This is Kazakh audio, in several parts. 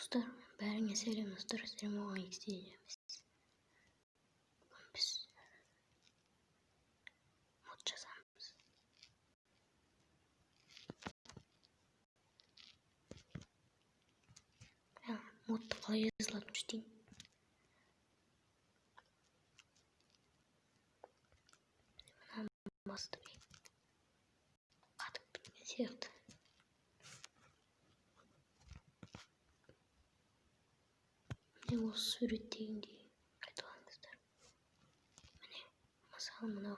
Dostlar, bәріңе сәлем достар, ассалаумағалейкум дейміз. Біз мод жазамыз. Модты қалай жазылатын дейін. Басты қатып біткен сияқты. Міне осы суреттегендей қайталаңыздар. Міне мысалы мынау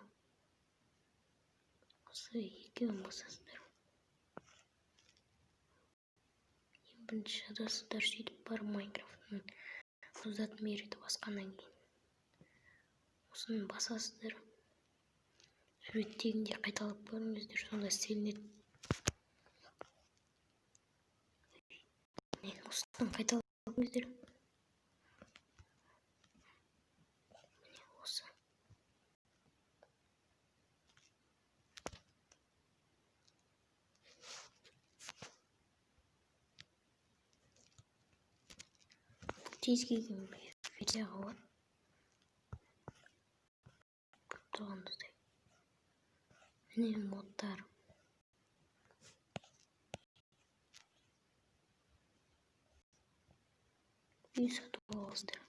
осы екеуін басасыздар. Ең бірінші жазасыздар, сөйтіп бар Майнкрафттың создатын мереті басқаннан кейін осыны басасыздар. Суреттегендей қайталап көріңіздер, сонда істелінеді. Осыны қайталап көріңіздер. Осы. Тез келген версияға бар. Тұрғандыздай. Міне модтар. Үй сатып аласыздар.